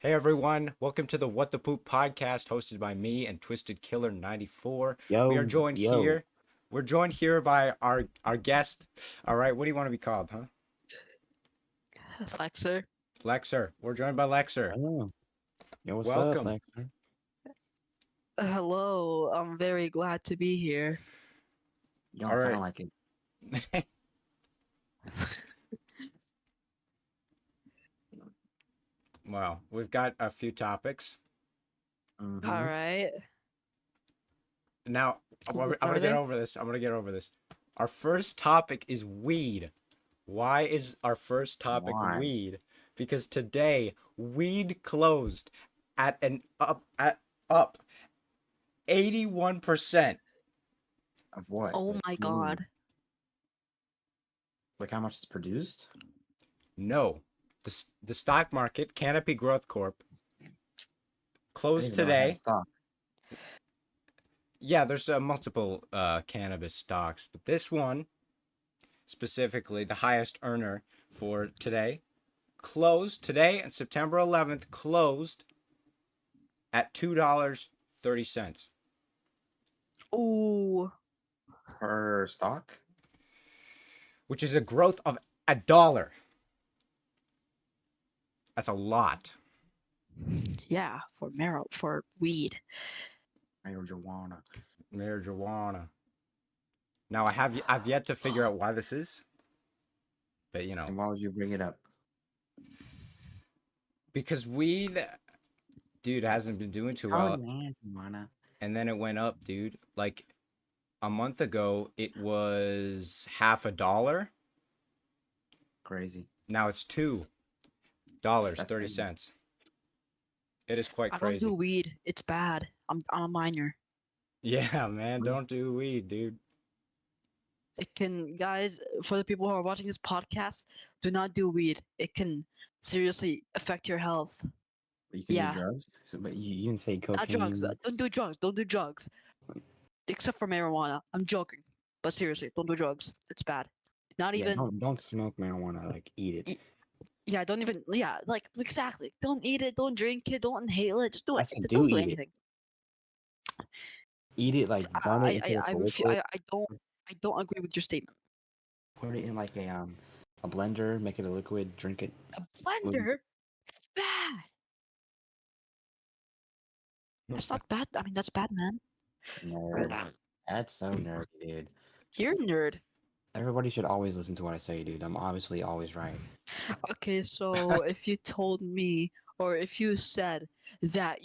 Hey everyone, welcome to the What the Poop podcast hosted by me and Twisted Killer 94. We are Yo, joined yo. here. We're joined here by our guest. All right, what do you want to be called, huh? Lexer. Lexer. We're joined by Lexer. Oh, yo, what's up, Welcome. Lexer? Hello, I'm very glad to be here. You don't All right. sound like it. Well, we've got a few topics. Mm-hmm. All right. Now, I'm What gonna are get they? over this. I'm gonna get over this. Our first topic is weed. Why is our first topic Why? weed? Because today weed closed at an up 81%. Of what? Oh Like, my what do you mean? god. Like how much is produced? No. The stock market, Canopy Growth Corp, I didn't closed even know I had today. stock. Yeah, there's multiple cannabis stocks, but this one, specifically the highest earner for today, closed today on September 11th, closed at $2.30, Ooh. Per stock? which is a growth of $1. That's a lot. Yeah, for weed. Marijuana. Marijuana. Now I've yet to figure out why this is, but you know, And why would you bring it up? because weed, dude, hasn't been doing too Called well, marijuana. and then it went up, dude. Like a month ago, it was half a dollar. Crazy. Now it's $2 That's 30 crazy. cents. It is quite I don't do crazy. weed. It's bad. I'm a minor. Yeah, man, don't do weed, dude. It can, guys, for the people who are watching this podcast, do not do weed. It can seriously affect your health. But you can Yeah. do drugs. So, but you can say Not drugs. cocaine. Don't do drugs. Don't do drugs. Except for marijuana. I'm joking. But seriously, don't do drugs. It's bad. Not Yeah, even don't smoke marijuana. Like eat it. Yeah, don't even. Yeah, like exactly. Don't eat it. Don't drink it. Don't inhale it. Just do I it. said Don't do do eat it. anything. Eat it like burn it into like a liquid. I don't agree with your statement. Put it in like a blender. Make it a liquid. Drink it. A blender. It's bad. That's not bad. I mean, that's bad, man. Nerd. That's so nerdy, dude. You're a nerd. Everybody should always listen to what I say, dude. I'm obviously always right. Okay, so if you told me, or if you said that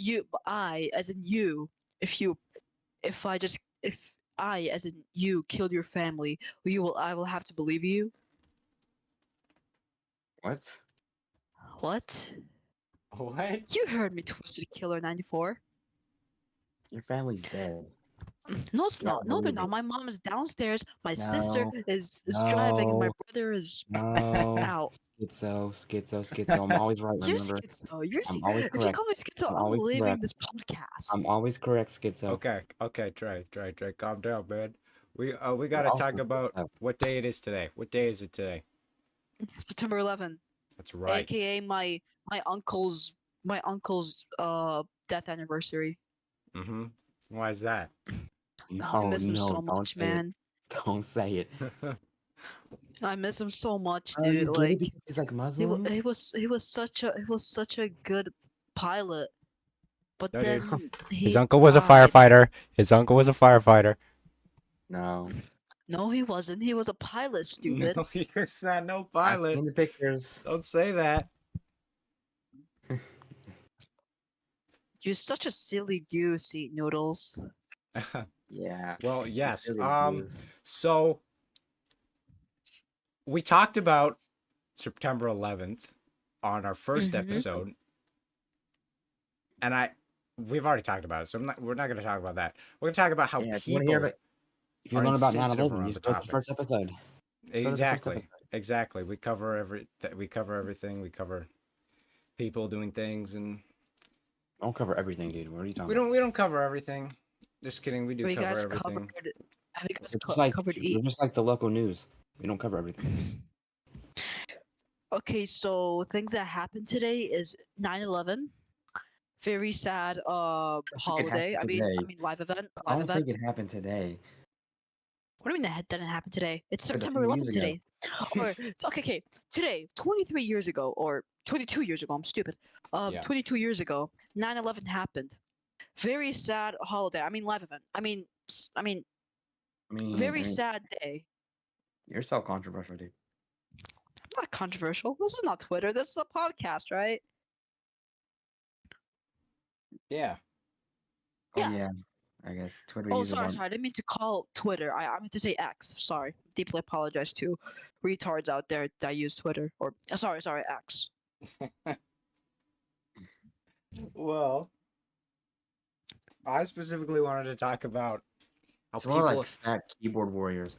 I, as in you, if you, if I, as in you, killed your family, I will have to believe you. What? What? What? You heard me, Twisted Killer 94. Your family's dead. No, it's You gotta not. No, they're believe not. it. My mom is downstairs. My sister No, is driving, and my no, brother is no. out. Schizo. I'm always right, You're remember? schizo. You're I'm always If you correct. call me schizo, I'm I'm always leaving correct. this I'm podcast. always correct, schizo. Okay, Trey, calm down, man. We You're gotta also talk about schizo. what day it is today. What day is it today? September 11th, That's right. aka my uncle's death anniversary. Mm-hmm. Why is that? I miss him so Don't much, say it. man. Don't say it. I miss him so much, Oh, you dude. get it Like because he's like Muslim? he was such a good pilot, but No, dude. then His he uncle was a died. firefighter. His uncle was a firefighter. No. No, he wasn't. He was a pilot, stupid. No, he's not no I've pilot. seen the pictures. Don't say that. You're such a silly goose, eat noodles. Yeah. Well, yes. Silly goose. So we talked about September 11th on our 1st Mhm. episode, and we've already talked about it, so we're not going to talk about that. We're going to talk about how Yeah, if you want to hear people about if you are learn about insensitive 9/11, around you the just go to the topic. first episode. Go to the first episode. Exactly. We cover everything. We cover people doing things, and Don't cover everything, dude. What are you talking we about? don't cover everything. Just kidding. We do Have you cover guys everything. covered? Have you guys covered We're eat? just like the local news. We don't cover everything. Okay, so things that happened today is 9/11. Very sad I think it holiday. happened I today. mean live event. I Live don't event. think it happened today. What do you mean that didn't happen today? It's But a September few years 11th ago. today. Or okay, today, 23 years ago, or 22 years ago. I'm stupid. Yeah. 22 years ago, 9/11 happened. Very sad holiday. I mean live event. I mean very I mean, sad day. you're so controversial, dude. Not controversial. This is not Twitter. This is a podcast, right? Yeah. Oh Yeah. yeah, I guess Twitter Oh, users sorry, aren't. sorry. I didn't mean to call Twitter. I meant to say X. Sorry. Deeply apologize to retards out there that use Twitter. Or sorry, X. Well, I specifically wanted to talk about how It's more like people, fat keyboard warriors.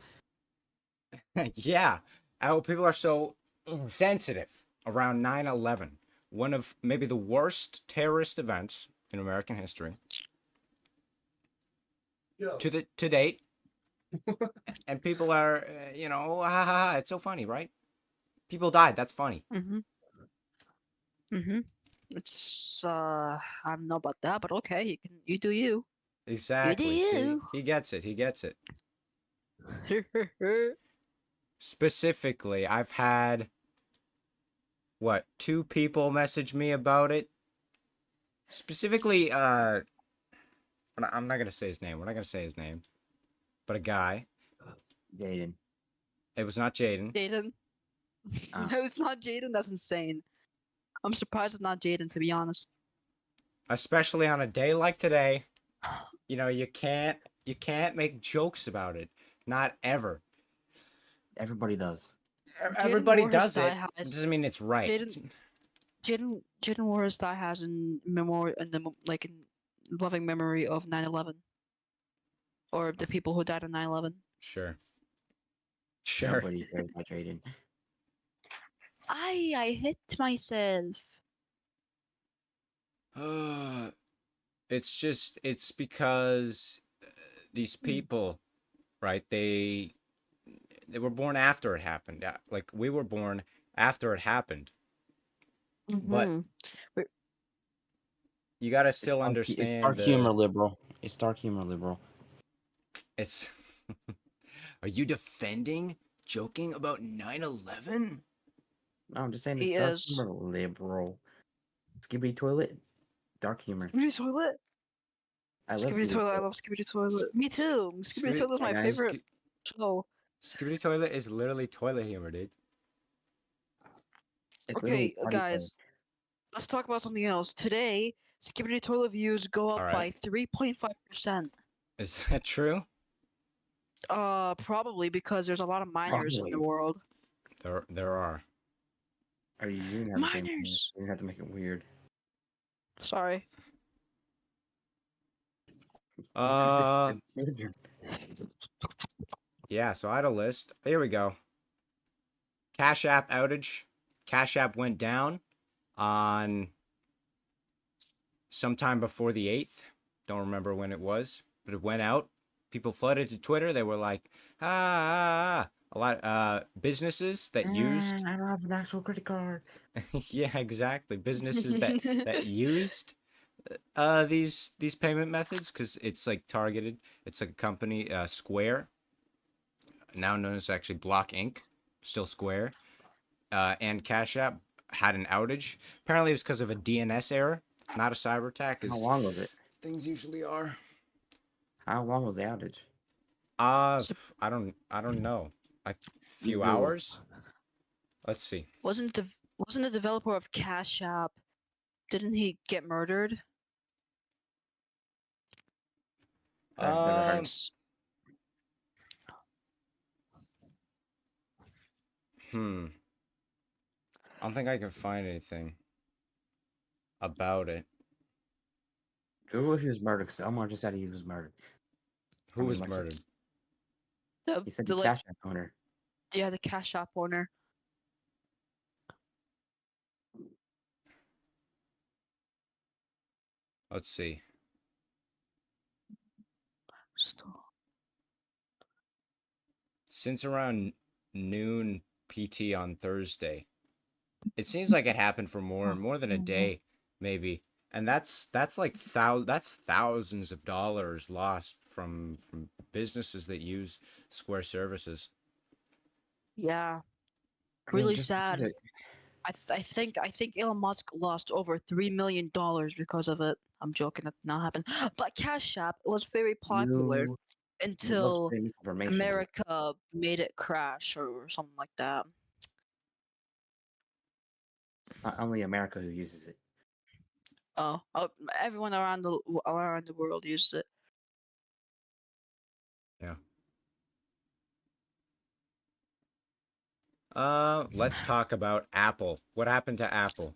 yeah, how people are so insensitive around 9/11, one of maybe the worst terrorist events in American history to date. And people are, ha ha ha, it's so funny, right? People died. That's funny. Mm-hmm. Mm-hmm. It's I don't know about that, but okay, you do you. You do Exactly. See, you. he gets it. He gets it. Specifically, I've had what, two people message me about it. Specifically, I'm not gonna say his name. We're not gonna say his name, but a guy. Jaden. It was not Jaden. Jaden. No, it's not Jaden. That's insane. I'm surprised it's not Jaden, to be honest. Especially on a day like today, you can't make jokes about it. Not ever. Everybody does. Everybody wore his does it. thigh It highs. doesn't mean it's right. Jaden wore his thigh highs in memory, in loving memory of 9/11, or the people who died on 9/11. Sure. Sure. Nobody cares about Jaden. I hit myself. It's because these people, right? They were born after it happened. Yeah, like we were born after it happened. But Mhm. you got to It's still dark, it's understand dark humor, liberal. It's dark humor, liberal. it's Are you defending joking about 9/11? No, I'm just saying it's He dark is. humor, liberal. Skibidi toilet, dark humor. Skibidi toilet. I love Skibidi toilet. I toilet. love Skibidi toilet. Me too. Skibidi Skibidi, toilet is Hi my guys. favorite show. Skibidi toilet is literally toilet humor, dude. It's literally Okay, party toilet. guys, let's talk about something else. Today, Skibidi toilet views go up All right. by 3.5%. Is that true? Probably because there's a lot of minors in Probably. the world. There are. Are you gonna have the same thing? Minors. You're gonna have to make it weird. Sorry. Uh, yeah, so I had a list. Here we go. Cash App outage. Cash App went down on sometime before the 8th. Don't remember when it was, but it went out. People flooded to Twitter. They were like, a lot businesses that used I don't have an actual credit card. yeah, exactly. Businesses that used these payment methods because it's like targeted. It's like a company, Square, now known as actually Block Inc., still Square, and Cash App had an outage. Apparently, it was because of a DNS error, not a cyber attack. How As long was it? things usually are. How long was the outage? I don't know. A few Google. hours. Let's see. Wasn't the developer of Cash App? Didn't he get murdered? I've never heard of It's- I don't think I can find anything about it. Google if he was murdered, because Omar just said he was murdered. Who was murdered? He said the the Cash App owner. the Cash App owner. Let's see. Since around noon PT on Thursday. It seems like it happened for more than a day, maybe. and that's like that's thousands of dollars lost from businesses that use Square services. Yeah, I mean, really just look at sad. it. I think Elon Musk lost over $3 million because of it. I'm joking, that did not happen. But Cash App was very popular You you love until spreading misinformation. America made it crash or something like that. It's not only America who uses it. Oh, everyone around the world uses it. Yeah. Let's talk about Apple. What happened to Apple?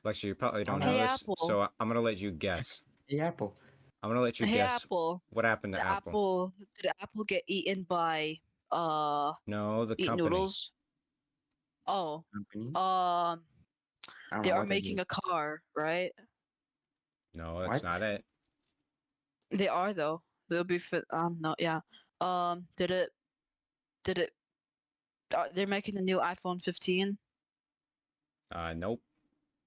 Lexi, you probably I don't don't know know. Hey this, Apple, so I'm gonna let you guess. Hey, Apple. I'm gonna let you hey guess Apple, what happened to did Apple. Apple get eaten by uh No, the Eat company. Noodles? Oh, Company. um, I don't they know are what they do. making a car, right? No, that's not What? it. They are though. They'll be fit. No, yeah. Did it? Did it? They're making the new iPhone 15. Nope.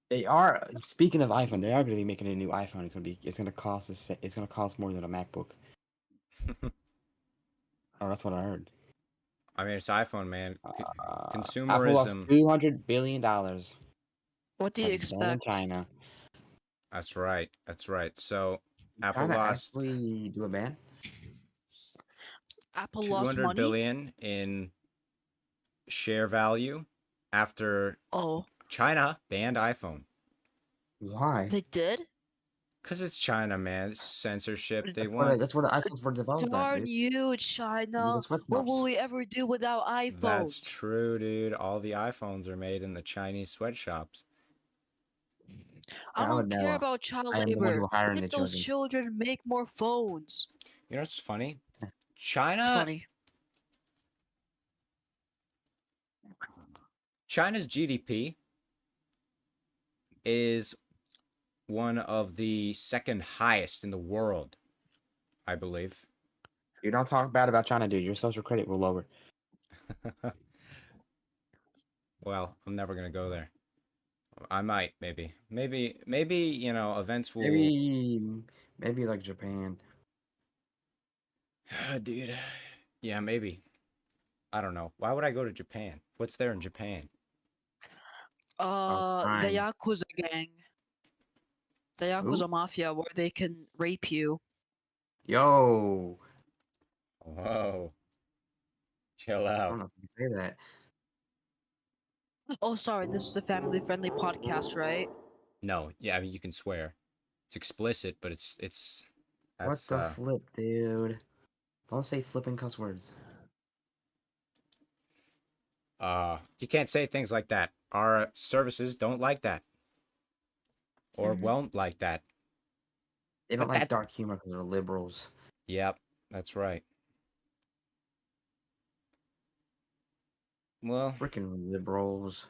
They are. Speaking of iPhone, they are going to be making a new iPhone. It's going to cost it's going to cost more than a MacBook. Oh, that's what I heard. I mean, it's iPhone, man. Apple lost Consumerism. $200 billion What do you because it's banned in expect? China. That's right. That's right. So Did Apple China lost actually do a ban? Apple lost 200 money? billion in share value after Oh, China banned iPhone. Why? they did? Cause it's China, man. It's censorship. They That's what want. that's what the iPhones were developed at, Darn dude. you, You China. the What will sweatshops. we ever do without That's iPhones? true, dude. All the iPhones are made in the Chinese sweatshops. I I would don't care never. about child I am the one labor. who hiring Let the those children. children make more phones. You know what's funny? It's China, funny. China's GDP is one of the second highest in the world, I believe. You don't talk bad about China, dude. Your social credit will lower. Well, I'm never gonna go there. I might, maybe. You know, events will. Maybe, maybe like Japan. Dude, yeah, maybe. I don't know. Why would I go to Japan? What's there in Japan? The Crimes. Yakuza gang, the Who? Yakuza mafia, where they can rape you. Yo. Whoa, chill I out. don't know if you can say that. Oh, sorry, this is a family-friendly podcast, right? No, yeah, I mean you can swear. It's explicit, but it's What that's the flip, dude? Don't say flipping cuss words. you can't say things like that. Our services don't like that or Hmm. won't like that. They don't But like that, dark humor because they're liberals. yep, that's right. Well, Freaking liberals.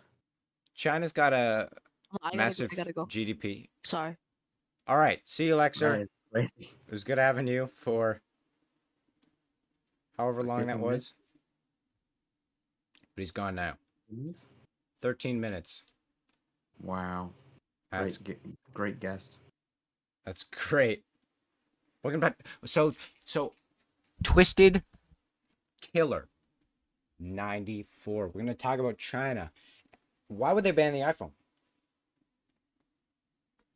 China's got a I gotta go. I massive gotta go. GDP. Sorry. All right, see you, That Lexer. is crazy. It was good having you for however Like long that 15 minutes. was. But he's gone now. Minutes? 13 minutes. Wow. That's Great guest. that's great. Welcome back. So Twisted Killer 94. We're gonna talk about China. Why would they ban the iPhone?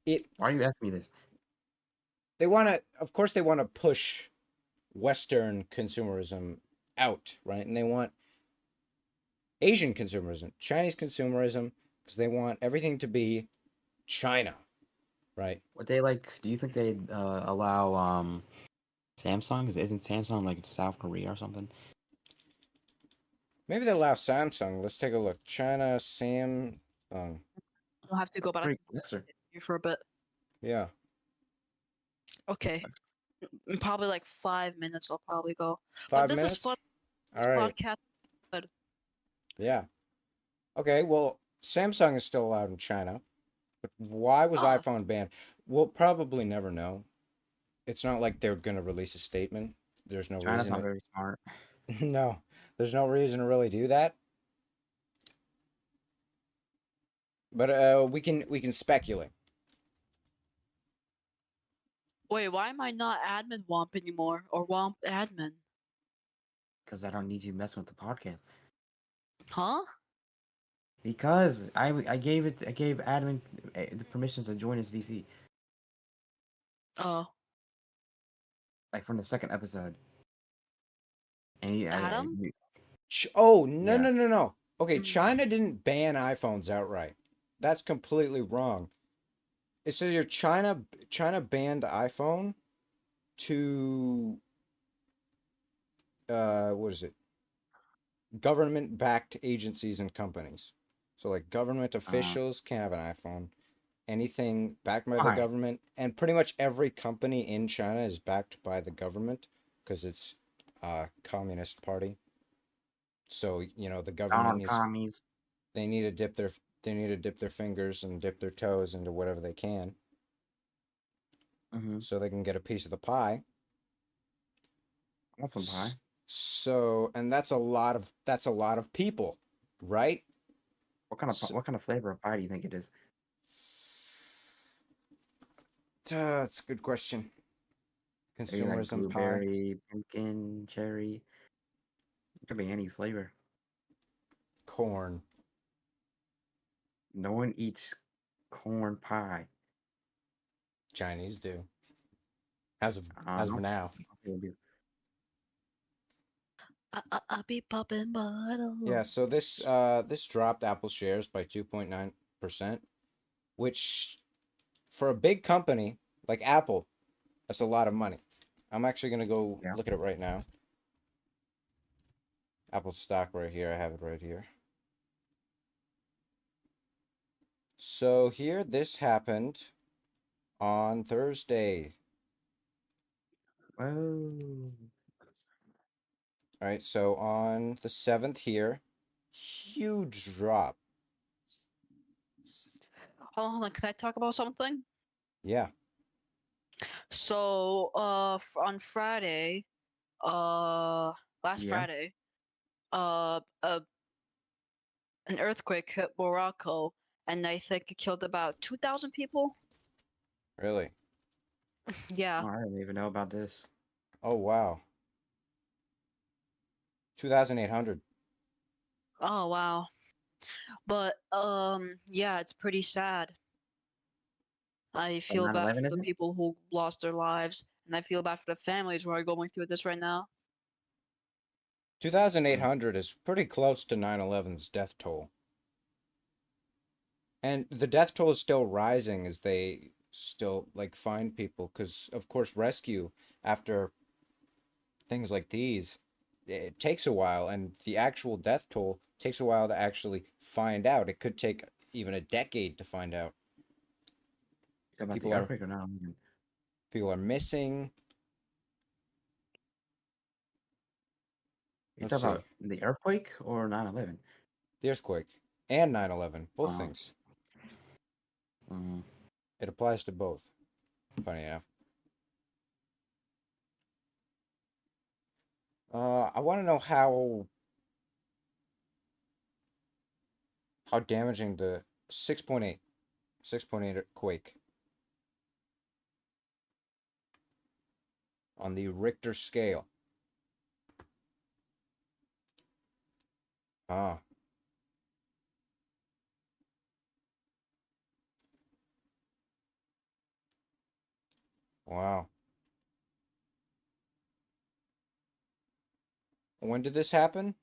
It Why are you asking me this? they want to, of course, they want to push Western consumerism out, right? And they want Asian consumerism, Chinese consumerism, because they want everything to be China, right? What they like? Do you think they allow Samsung? Isn't Samsung like South Korea or something? Maybe they allow Samsung. Let's take a look. China, Samsung. I'll have to go, but I Great can Lexer. sit here for a bit. Yeah, Okay. In probably like 5 minutes, I'll probably go. But five this is minutes. fun. This All right. podcast is good. Yeah. Okay. Well, Samsung is still allowed in China, but why was Oh, iPhone banned? We'll probably never know. It's not like they're gonna release a statement. There's no China's reason not very smart. no, there's no reason to really do that. But we can speculate. Wait, why am I not admin Womp anymore? Or Womp admin? Because I don't need you messing with the podcast. Huh? Because I gave admin the permissions to join his VC, Oh, like from the second episode. And he, Adam? Oh, no, yeah. no, no, no. Okay, Mm. China didn't ban iPhones outright. That's completely wrong. It says here China banned iPhone to what is it? Government backed agencies and companies. So like government officials can't have an iPhone. Anything backed by the Why? government, and pretty much every company in China is backed by the government because it's communist party. So, the government Donald needs commies. they need to dip their fingers and dip their toes into whatever they can Mm-hmm. so they can get a piece of the pie. Want some pie? So, and that's a lot of people, right? So, What kind of flavor of pie do you think it is? that's a good question. Maybe like Consumerism pie, blueberry, pumpkin, cherry. It could be any flavor. corn. No one eats corn pie. Chinese do. As of I as don't of know. now. People do. I be popping bottles. Yeah, so this dropped Apple shares by 2.9%, which for a big company like Apple, that's a lot of money. I'm actually going to go Yeah. look at it right now. Apple stock right here. I have it right here. So here, this happened on Thursday. Whoa. All right, so on the 7th here, huge drop. Hold on, can I talk about something? Yeah, So, on Friday, last Yeah. Friday, uh, uh, an earthquake hit Morocco, and I think it killed about 2,000 people. really. Yeah. Oh, I didn't even know about this. Oh, wow. 2,800. Oh wow. But yeah, it's pretty sad. I But feel bad 9/11 for the isn't? people who lost their lives, and I feel bad for the families who are going through this right now. 2,800 is pretty close to 9/11's death toll. And the death toll is still rising as they still like find people because of course rescue after things like these, it takes a while, and the actual death toll takes a while to actually find out. It could take even a decade to find out. About the People are earthquake or not? people are missing. You Let's talk see. about the earthquake or 9/11? The earthquake and 9/11, both Oh. things. Mm. It applies to both. Funny enough. I want to know how damaging the 6.8 quake on the Richter scale. Ah, wow. When did this happen?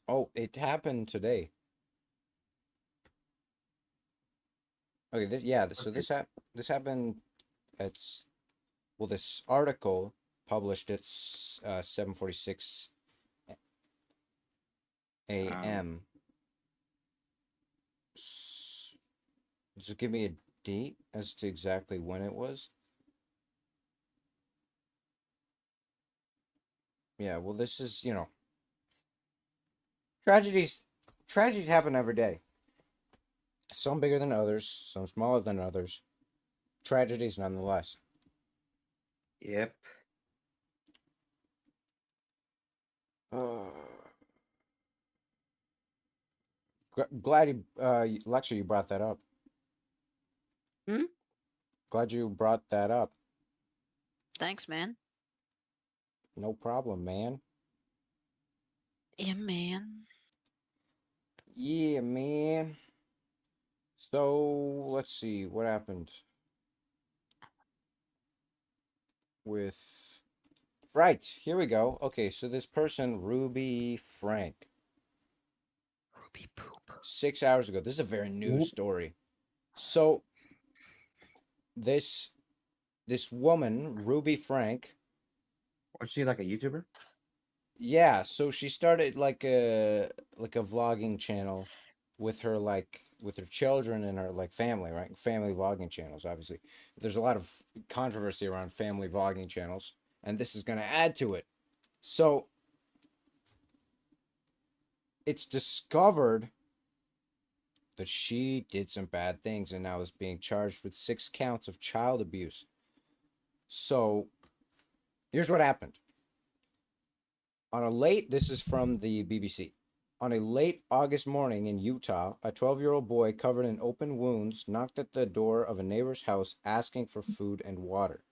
Oh, it happened today. Okay, so Okay. this happened at this article published at 7:46 Um, a.m. Just give me a date as to exactly when it was. Yeah, well, this is, tragedies tragedies happen every day. Some bigger than others, some smaller than others. Tragedies nonetheless. yep. Uh, glad Lexer, you brought that up. Hmm? Glad you brought that up. Thanks, man. No problem, man. Yeah, man. Yeah, man. So let's see what happened with. Right, here we go. Okay, so this person, Ruby Frank, Ruby poop. 6 hours ago. This is a very new Whoop. story. So this this woman, Ruby Frank, Was she like a YouTuber? yeah, so she started like a vlogging channel with her with her children and her like family, right? Family vlogging channels, obviously. There's a lot of controversy around family vlogging channels, and this is going to add to it. So it's discovered that she did some bad things and now is being charged with 6 counts of child abuse. So here's what happened. This is from the BBC. On a late August morning in Utah, a 12-year-old boy covered in open wounds knocked at the door of a neighbor's house asking for food and water.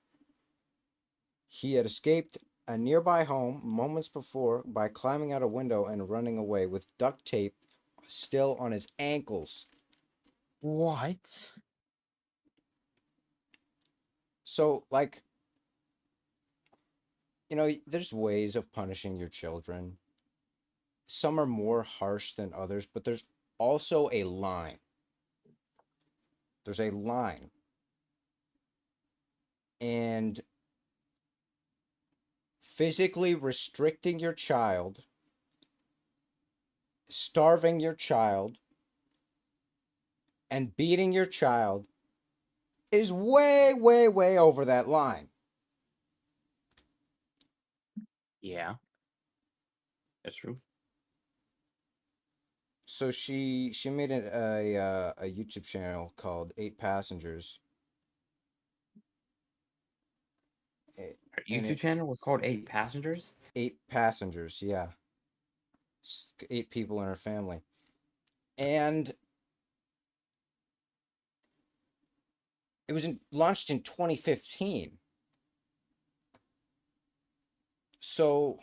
He had escaped a nearby home moments before by climbing out a window and running away with duct tape still on his ankles. What? So, there's ways of punishing your children. Some are more harsh than others, but there's also a line. There's a line. And physically restricting your child, starving your child, and beating your child is way, way, way over that line. Yeah, that's true. So she made a YouTube channel called Eight Passengers. Her And YouTube it channel was called Eight Passengers. 8 passengers, yeah, 8 people in her family, and it was launched in 2015. So,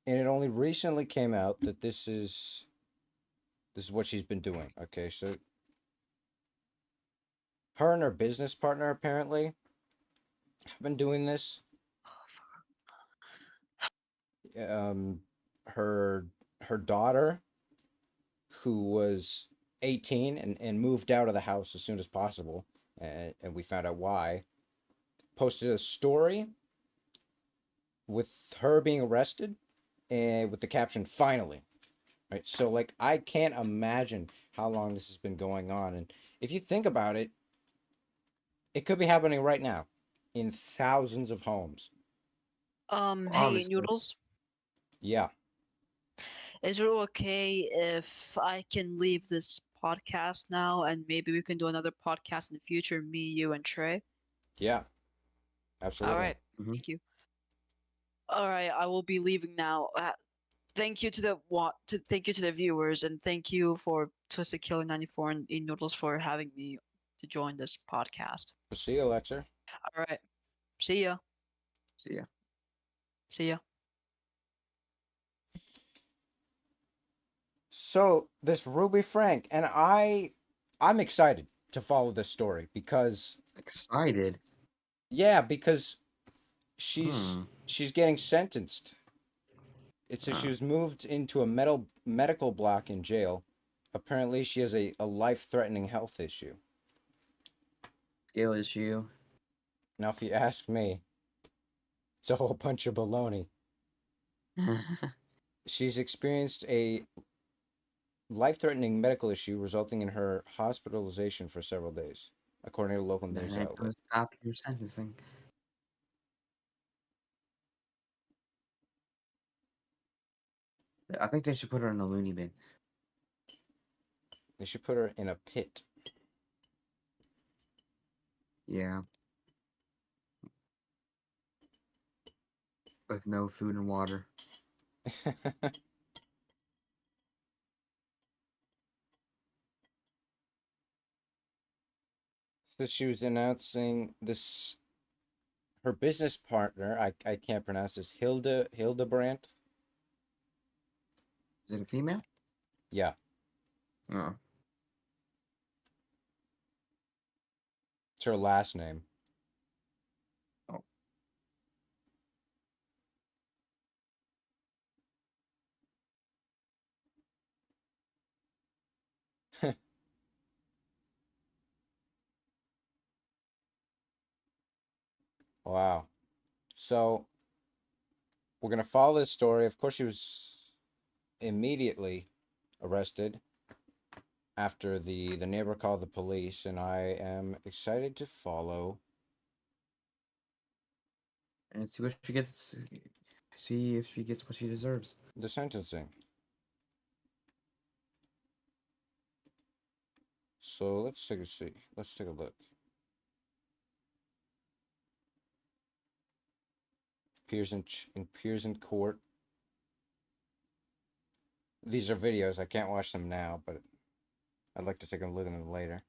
and it only recently came out that this is what she's been doing. Okay, so her and her business partner apparently have been doing this. Um, her her daughter, who was 18 and moved out of the house as soon as possible, and we found out why, posted a story with her being arrested and with the caption "finally." Right, so like I can't imagine how long this has been going on, and if you think about it, it could be happening right now in thousands of homes. Hey, Obviously. Noodles. Yeah, Is it okay if I can leave this podcast now and maybe we can do another podcast in the future, me, you, and Trey? yeah, All absolutely. right. Mhm. Thank you. All right, I will be leaving now. Thank you to thank you to the viewers and thank you for Twisted Killer 94 and E Noodles for having me to join this podcast. We'll see you, Lexer. All right. See ya. So yeah. See ya. So this Ruby Frank and I'm excited to follow this story because Excited. yeah, because Hmm. she's getting sentenced. It says she Huh. was moved into a medical block in jail. Apparently, she has a life-threatening health issue. Skill issue. Now, if you ask me, it's a whole bunch of baloney. She's experienced a life-threatening medical issue resulting in her hospitalization for several days, according to a local Then news it outlet. does stop your sentencing. I think they should put her in a loony bin. They should put her in a pit. Yeah. With no food and water. So she was announcing this. Her business partner, I can't pronounce this. Hildebrandt. Is it a female? Yeah. Oh. It's her last name. Oh. Wow. So we're gonna follow this story. Of course, she was immediately arrested after the neighbor called the police, and I am excited to follow And see what she gets. See if she gets what she deserves. the sentencing. So let's take a see. Let's take a look. Appears in court. These are videos. I can't watch them now, but I'd like to take a look at them later.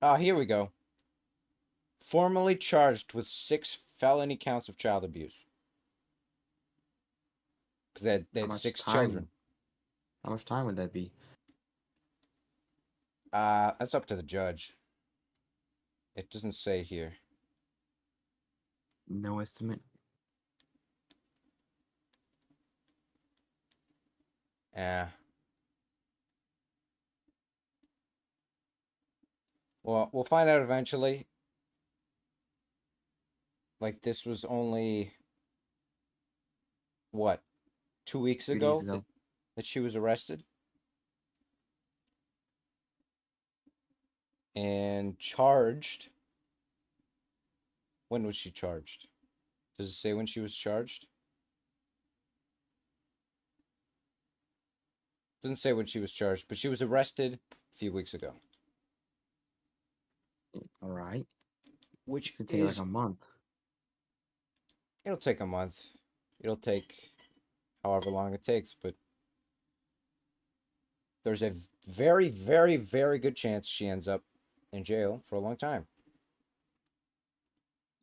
Ah, here we go. Formally charged with 6 felony counts of child abuse. Because they How had much 6 time? children. How much time would that be? That's up to the judge. It doesn't say here. No estimate. Yeah. Well, we'll find out eventually. Like, this was only, what, 2 weeks 2 days ago ago. that she was arrested? And charged. When was she charged? Does it say when she was charged? Doesn't say when she was charged, but she was arrested a few weeks ago. All right. Which Could take is, like a month. it'll take a month. It'll take however long it takes, but there's a very, very, very good chance she ends up in jail for a long time.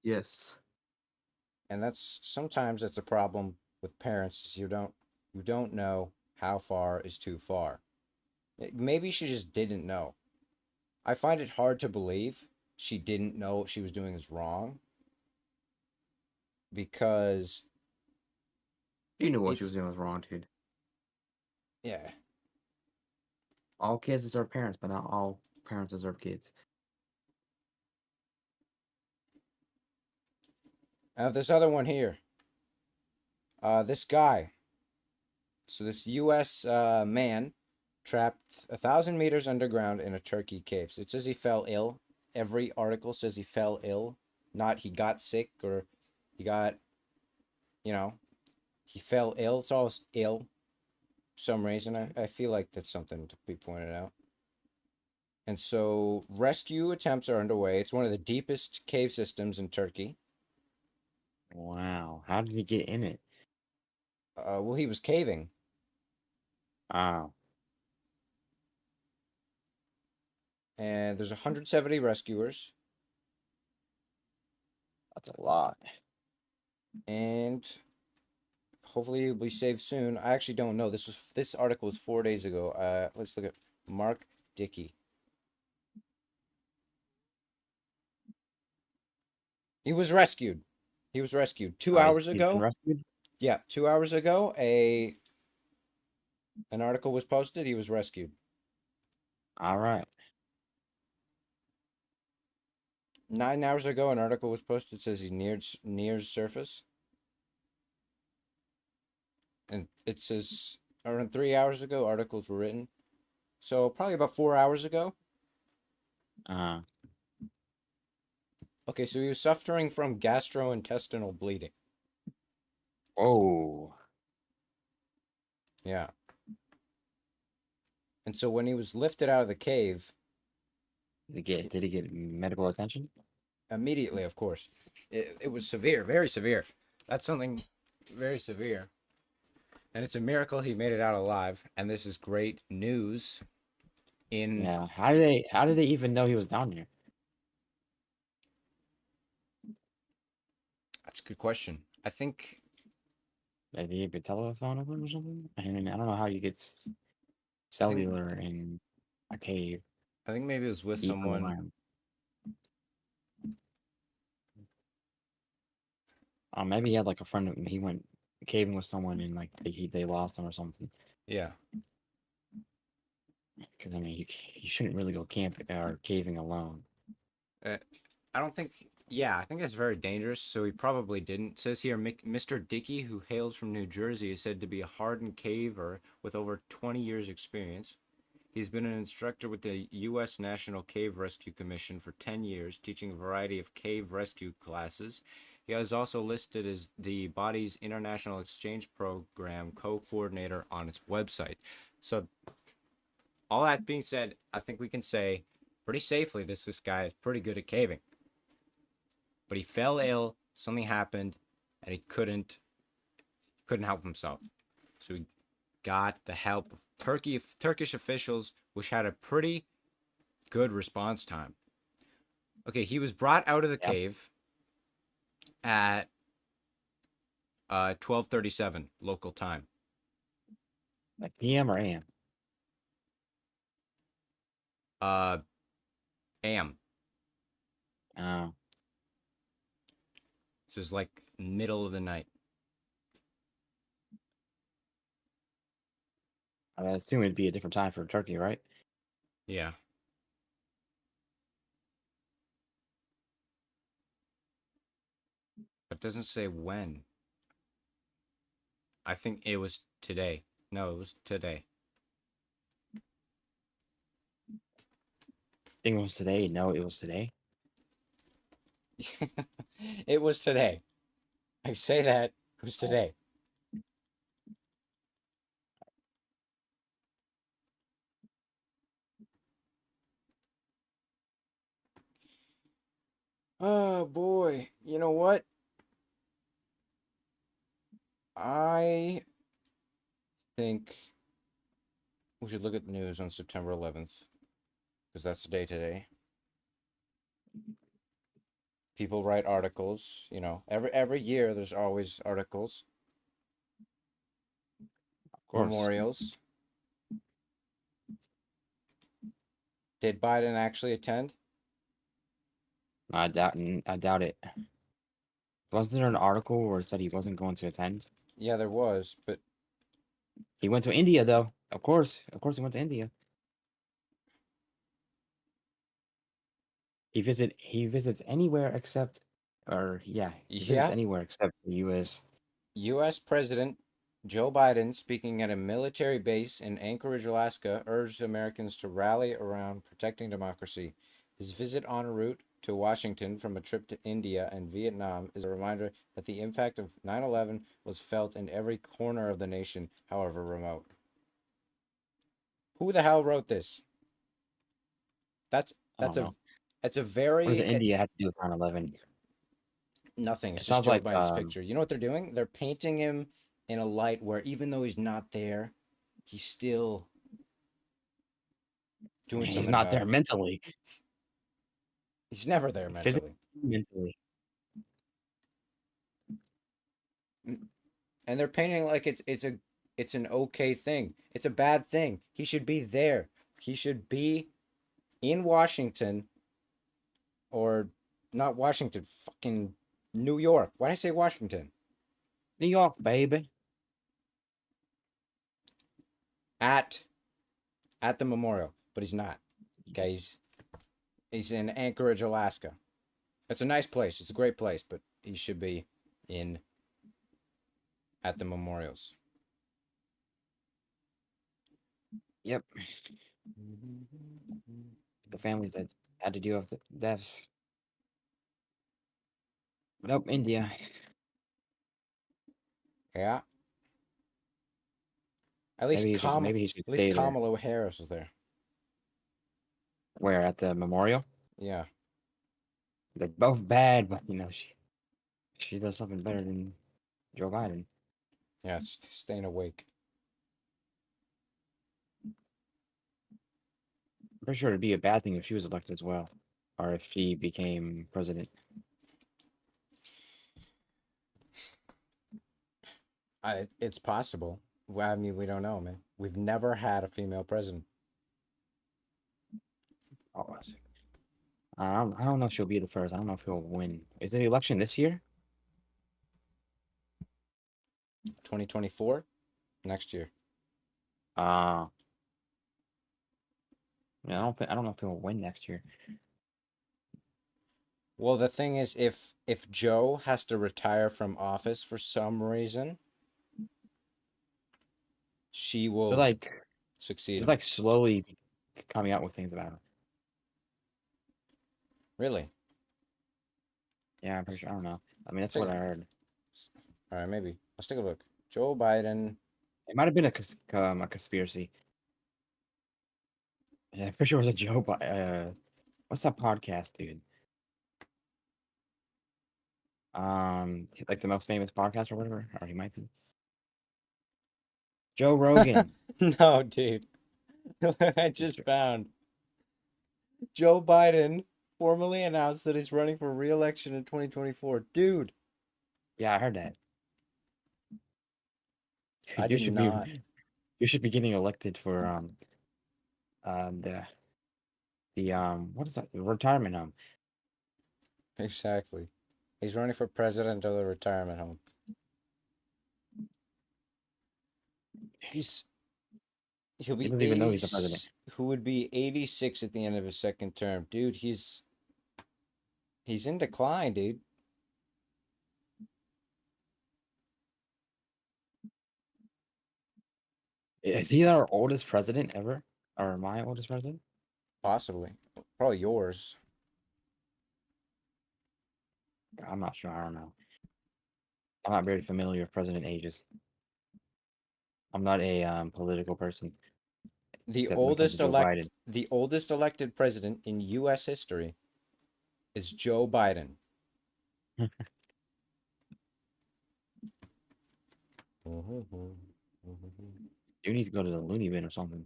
Yes. And sometimes that's a problem with parents, is you don't know how far is too far. Maybe she just didn't know. I find it hard to believe she didn't know what she was doing is wrong, because You knew what she it's, was doing was wrong, dude. yeah. All kids deserve parents, but not all parents deserve kids. I have this other one here. This guy. So this U.S. Man trapped 1,000 meters underground in a turkey cave. So it says he fell ill. Every article says he fell ill, not he got sick or he got, he fell ill. It's all ill for some reason. I feel like that's something to be pointed out. And so rescue attempts are underway. It's one of the deepest cave systems in Turkey. Wow. How did he get in it? Well, he was caving. Oh. And there's 170 rescuers. That's a lot. And hopefully he'll be saved soon. I actually don't know. This article was 4 days ago. Let's look at Mark Dickey. He was rescued. He was rescued 2 hours He's been ago. rescued? Yeah, 2 hours ago, an article was posted. He was rescued. All right. 9 hours ago, an article was posted. It says he's near surface, and it says around 3 hours ago, articles were written. So probably about 4 hours ago. Uh. Okay, so he was suffering from gastrointestinal bleeding. Oh. Yeah. And so when he was lifted out of the cave, Did he get medical attention? immediately, of course, it was severe, very severe. That's something very severe. And it's a miracle he made it out alive. And this is great news in. Yeah. How did they even know he was down there? That's a good question. I think Like, did he have a telephone with him or something? I mean, I don't know how you get cellular in a cave maybe it was with deep someone. underground. Maybe he had like a friend. He went caving with someone and like they lost him or something. Yeah. Because I mean, you shouldn't really go camping or caving alone. I don't think. Yeah, I think that's very dangerous. So he probably didn't. It says here, Mr. Dickey, who hails from New Jersey, is said to be a hardened caver with over 20 years' experience. He's been an instructor with the U.S. National Cave Rescue Commission for 10 years, teaching a variety of cave rescue classes. He is also listed as the body's International Exchange Program co-coordinator on its website. So, all that being said, I think we can say pretty safely this guy is pretty good at caving. But he fell ill, something happened, and he couldn't help himself. So he got the help of Turkish officials, which had a pretty good response time. Okay, he was brought out of the Yep. cave at 12:37 local time. Like PM or AM? AM. Oh, So it's like middle of the night. I assume it'd be a different time for Turkey, right? Yeah. But it doesn't say when. I think it was today. No, it was today. I think it was today. No, it was today. It was today. I say that it was today. Oh boy. You know what? I think we should look at the news on September 11th because that's the day today. People write articles, every year there's always articles, Of course. memorials. Did Biden actually attend? I doubt it. Wasn't there an article where it said he wasn't going to attend? Yeah, there was, but He went to India, though. Of course, he went to India. He visits anywhere except, or yeah, he visits yeah, anywhere except the U.S. U.S. President Joe Biden, speaking at a military base in Anchorage, Alaska, urged Americans to rally around protecting democracy. His visit en route to Washington from a trip to India and Vietnam is a reminder that the impact of 9/11 was felt in every corner of the nation, however remote. Who the hell wrote this? That's I that's don't a know. it's a What does very India have to do with 9/11? nothing. It's It just sounds Joe like Biden's picture. You know what they're doing? They're painting him in a light where even though he's not there, he's still doing he's something not about there it. mentally, He's never there physically, mentally. mentally. And they're painting like it's an okay thing. It's a bad thing. He should be there. He should be in Washington or not Washington, fucking New York. Why did I say Washington? New York, baby. At at the memorial, but he's not. Okay, he's in Anchorage, Alaska. It's a nice place. It's a great place, but he should be in at the memorials. Yep. The families that had to deal with the deaths. But up India. Yeah. Maybe he should At least stay there. Kamala Harris was there. Where at the memorial? Yeah. They're both bad, but she does something better than Joe Biden. Yeah, staying awake. I'm pretty sure it'd be a bad thing if she was elected as well, or if she became president. It's possible. Well, I mean, we don't know, man. We've never had a female president. Oh, I don't know if she'll be the first. I don't know if he'll win. Is the election this year? 2024, next year. Uh yeah, I don't know if he'll win next year. Well, the thing is, if Joe has to retire from office for some reason, she They're will like succeed they're him. like slowly coming out with things about him. Really? Yeah, I'm pretty sure. I don't know. I mean, that's Take what I heard. All right, maybe. Let's take a look. Joe Biden. It might have been a conspiracy. Yeah, for sure it was a Joe. What's that podcast, dude? Like the most famous podcast or whatever, or he might be Joe Rogan. No, dude. I just found Joe Biden formally announced that he's running for re-election in 2024. Dude, Yeah, I heard that. I You did should not. you should be getting elected for the what is that, the retirement home. Exactly. He's running for president of the retirement home. He'll He be doesn't even know 80, he's the president. who would be 86 at the end of his second term. Dude, he's in decline, dude. Is he our oldest president ever, or my oldest president? Possibly. Probably yours. I'm not sure. I don't know. I'm not very familiar with president ages. I'm not a political person, The except when it comes to oldest Joe Biden. the oldest elected president in US history is Joe Biden. You need to go to the loony bin or something.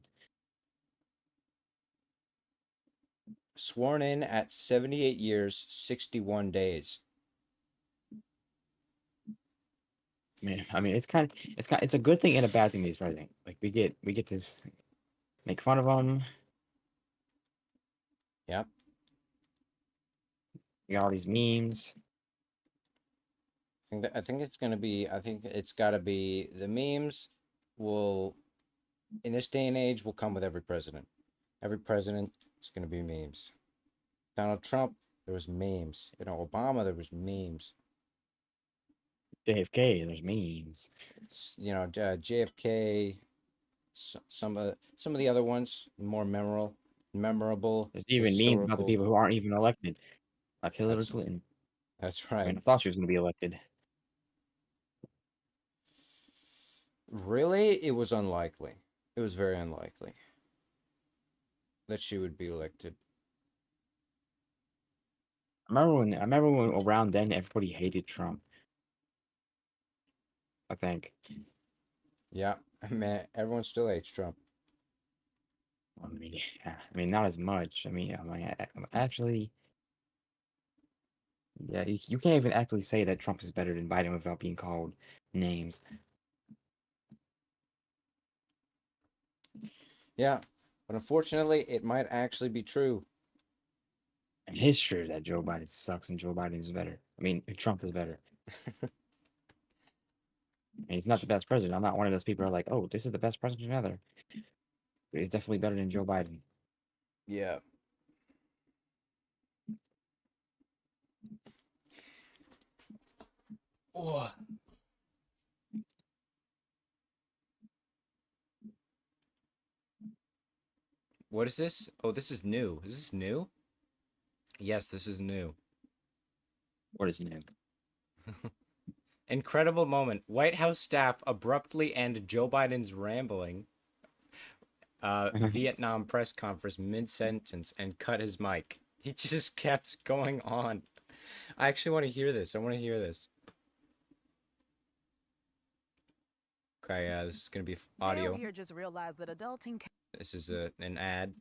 Sworn in at 78 years, 61 days. Man, I mean, it's a good thing and a bad thing that he's president. Like we get to make fun of him. Yep. We got all these memes. I think it's gonna be. I think it's got to be the memes. Will in this day and age will come with every president. Every president is gonna be memes. Donald Trump, there was memes. You know, Obama, there was memes. JFK, there's memes. You know, JFK. Some of the other ones more memorable There's even memes about the historical. people who aren't even elected, like Hillary That's Clinton. that's I right. mean, I thought she was going to be elected. Really, it was unlikely. It was very unlikely that she would be elected. I remember when around then everybody hated Trump. I think. Yeah, man, everyone still hates Trump. I mean, yeah, I mean, not as much. Actually, yeah, you can't even actually say that Trump is better than Biden without being called names. Yeah, but unfortunately, it might actually be true. And it's true that Joe Biden sucks and Joe Biden is better. I mean, Trump is better. And he's not the best president. I'm not one of those people who are like, oh, this is the best president ever. But he's definitely better than Joe Biden. Yeah. Oh. What is this? Oh, this is new. Is this new? Yes, this is new. What is his name? Incredible moment. White House staff abruptly end Joe Biden's rambling Vietnam press conference mid-sentence and cut his mic. He just kept going on. I actually want to hear this. I want to hear this. Okay, this is going to be audio. Here just realized that adulting This is an ad.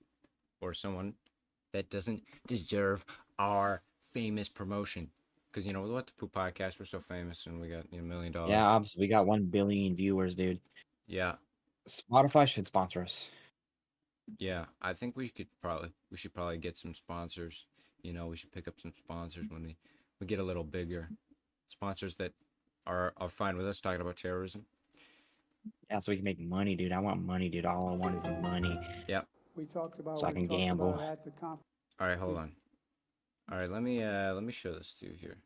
or someone that doesn't deserve our famous promotion. Because you know what, the Poop Podcast, we're so famous, and we got $1 million. Yeah, obviously we got 1 billion viewers, dude. Yeah, Spotify should sponsor us. yeah. I think we should probably get some sponsors. You know, we should pick up some sponsors when we get a little bigger. Sponsors that are fine with us talking about terrorism. Yeah, so we can make money, dude. I want money, dude. All I want is money. Yep. So I can gamble. At the conference. All right, hold on. All right, let me show this to you here.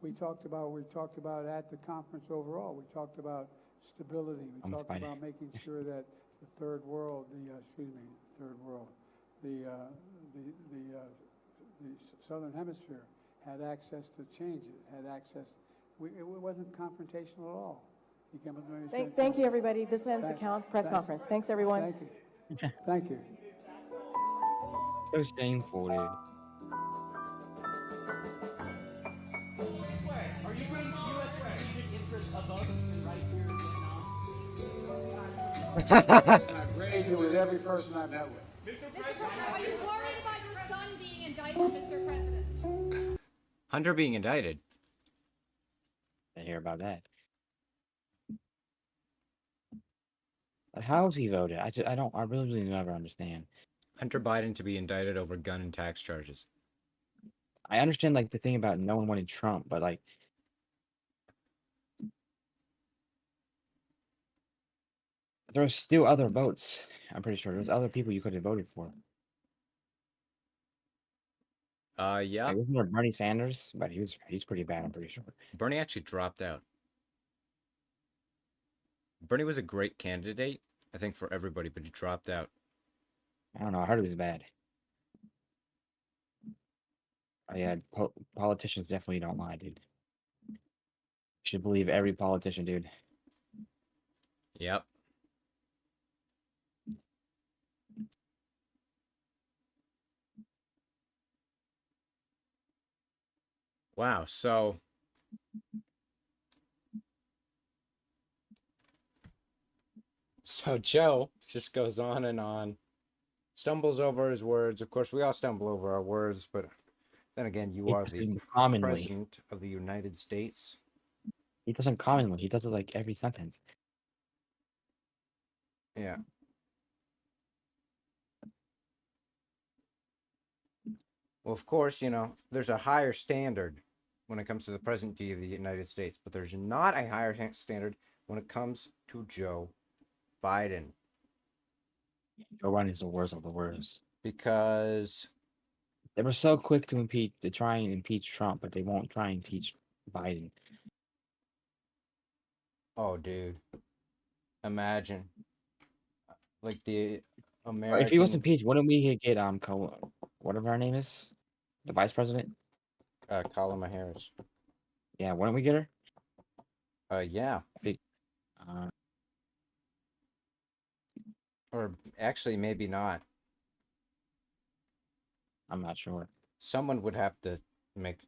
We talked about at the conference overall. We talked about stability. We talked about making sure that the third world, the southern hemisphere had access to change it, had access. It wasn't confrontational at all. You came up to me. Thank you, everybody. This ends the press conference. Thanks, everyone. Thank you. Thank you. So shameful, dude. Are you bringing U.S. strategic interests above human rights here in Vietnam? I've raised it with every person I've met with. Mr. President, Are you worried about your son being indicted, Mr. President? Hunter being indicted. I hear about that. But how is he voted? I really never understand. Hunter Biden to be indicted over gun and tax charges. I understand like the thing about no one wanted Trump, but like there was still other votes. I'm pretty sure there's other people you could have voted for. Yeah. Like, wasn't there Bernie Sanders? But he's pretty bad, I'm pretty sure. Bernie actually dropped out. Bernie was a great candidate, I think, for everybody, but he dropped out. I don't know. I heard it was bad. Yeah, politicians definitely don't lie, dude. You should believe every politician, dude. Yep. Wow, so Joe just goes on and on, stumbles over his words. Of course, we all stumble over our words, but then again, you are the president of the United States. He doesn't commonly. He does it like every sentence. Yeah. Well, of course, you know, there's a higher standard when it comes to the presidency of the United States, but there's not a higher standard when it comes to Joe Biden. Joe Biden is the worst of the worst. Because they were so quick to try and impeach Trump, but they won't try and impeach Biden. Oh, dude. Imagine. Like the American... If he was impeached, wouldn't we get whatever her name is? The vice president? Kamala Harris. Yeah, wouldn't we get her? Yeah. Or actually, maybe not. I'm not sure. Someone would have to make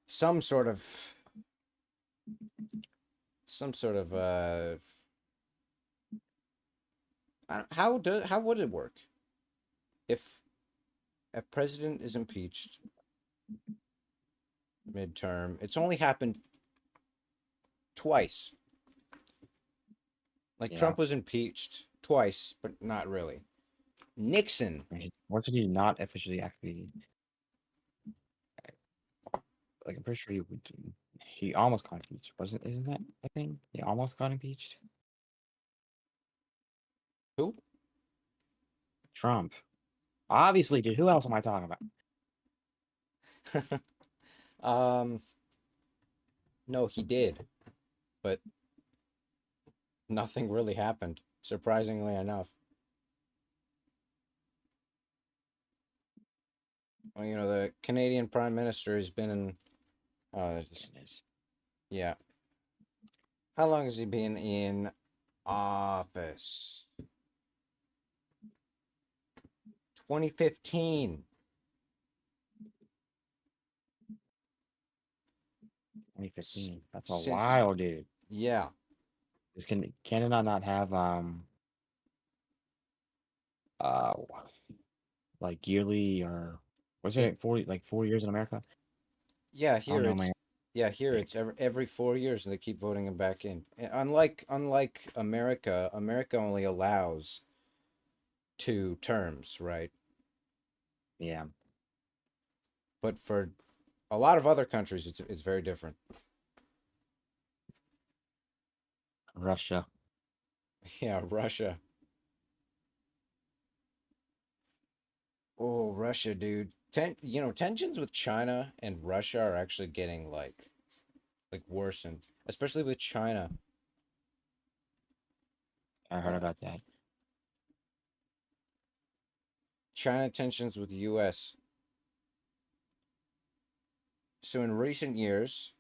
some sort of how would it work if a president is impeached midterm? It's only happened twice. Like, yeah. Trump was impeached twice, but not really. Nixon. What did he not officially actually? Like, I'm pretty sure he almost got impeached. Isn't that the thing? He almost got impeached. Who? Trump. Obviously, dude. Who else am I talking about? No, he did, but nothing really happened, surprisingly enough. Well, you know, the Canadian Prime Minister has been in... yeah. How long has he been in office? 2015. 2015. That's a while, dude. Yeah. Can Canada not have uh like yearly or was It- it 4 years in America? Yeah, I don't here know, it's man. here it's every 4 years and they keep voting him back in. Unlike America, America only allows 2 terms, right? Yeah, But for a lot of other countries, it's very different. Russia. Yeah, Russia. Oh, Russia, dude. Tensions with China and Russia are actually getting like worsened, especially with China. I heard Uh, about that. China tensions with the U.S. So in recent years,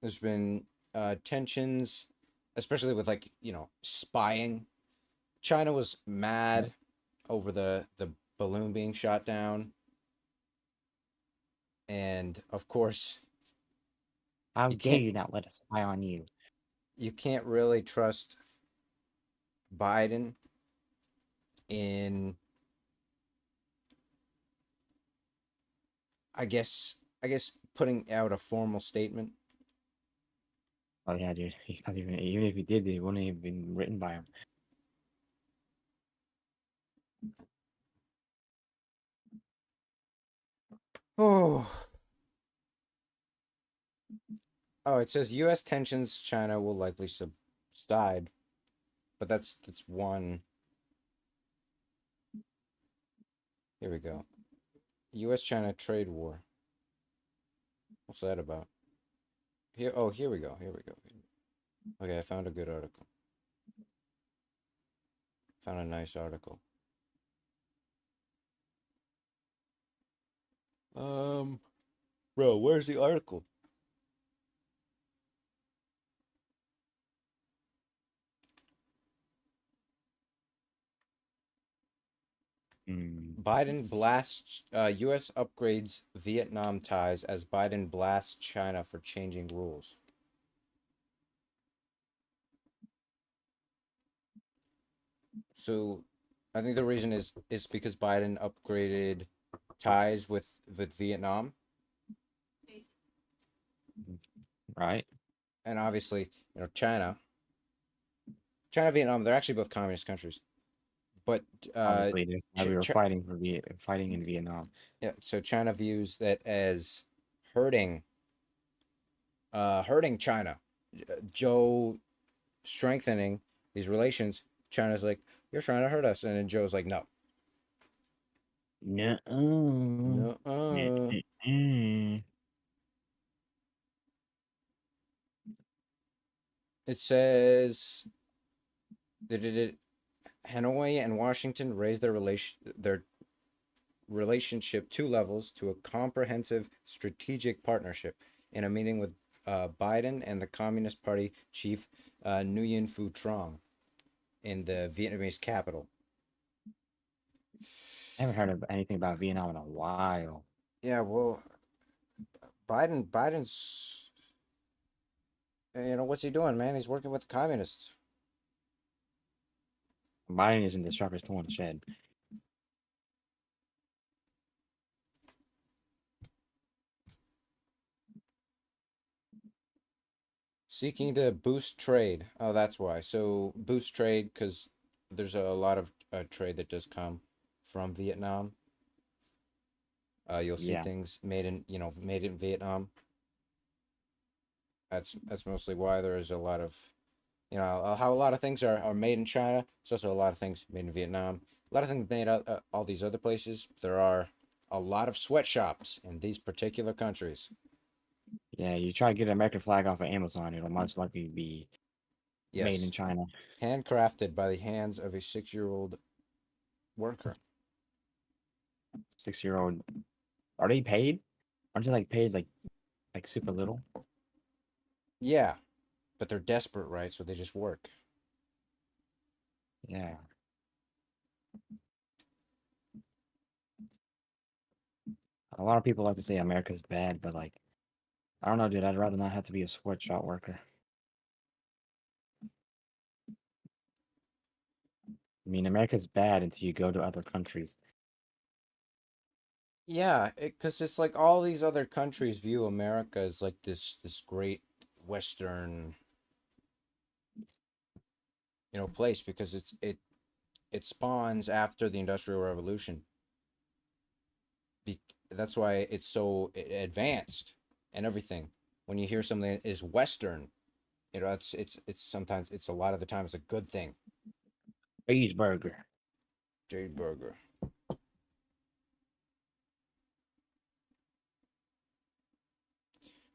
there's been tensions, especially with spying. China was mad over the balloon being shot down, and of course, How you dare can't you not let us spy on you? you can't really trust Biden in I guess putting out a formal statement. Oh yeah, dude. He's not even if he did, it wouldn't have been written by him. Oh, oh, it says U.S. tensions China will likely subside, but that's one. Here we go. U.S. China trade war. What's that about? Here we go. Here we go. Okay, I found a good article. Found a nice article. Bro, where's the article? Biden blasts U.S. upgrades Vietnam ties as Biden blasts China for changing rules. So, I think the reason is because Biden upgraded ties with Vietnam, Right? and obviously, China, Vietnam, they're actually both communist countries. But Obviously, that's why we were Ch- fighting in Vietnam. yeah, so China views that as hurting hurting China. Joe strengthening these relations. China's like, you're trying to hurt us, and then Joe's like, no, No. no. It says that Hanoi and Washington raised their relationship 2 levels to a comprehensive strategic partnership in a meeting with Biden and the Communist Party chief Nguyen Phu Trong in the Vietnamese capital. I haven't heard of anything about Vietnam in a while. Yeah, well, Biden's what's he doing, man? He's working with the communists. Biden isn't the sharpest tool in the shed. Seeking to boost trade. Oh, that's why. So boost trade because there's a lot of trade that does come from Vietnam. You'll see Yeah. things made in Vietnam. That's mostly why there is a lot of, how a lot of things are made in China. There's also a lot of things made in Vietnam. A lot of things made out all these other places. There are a lot of sweatshops in these particular countries. Yeah, you try to get an American flag off of Amazon, it'll most likely be made in Yes, China. handcrafted by the hands of a 6-year-old worker. 6-year-old. Are they paid? Aren't they paid like super little? Yeah, but they're desperate, right? So they just work. Yeah. A lot of people like to say America's bad, but I don't know, dude. I'd rather not have to be a sweatshop worker. I mean, America's bad until you go to other countries. Yeah, because it's like all these other countries view America as like this great Western, place because it spawns after the Industrial Revolution. Be- that's why it's so advanced and everything. When you hear something that is Western, it's sometimes it's a lot of the time it's a good thing. Cheeseburger. Jade burger.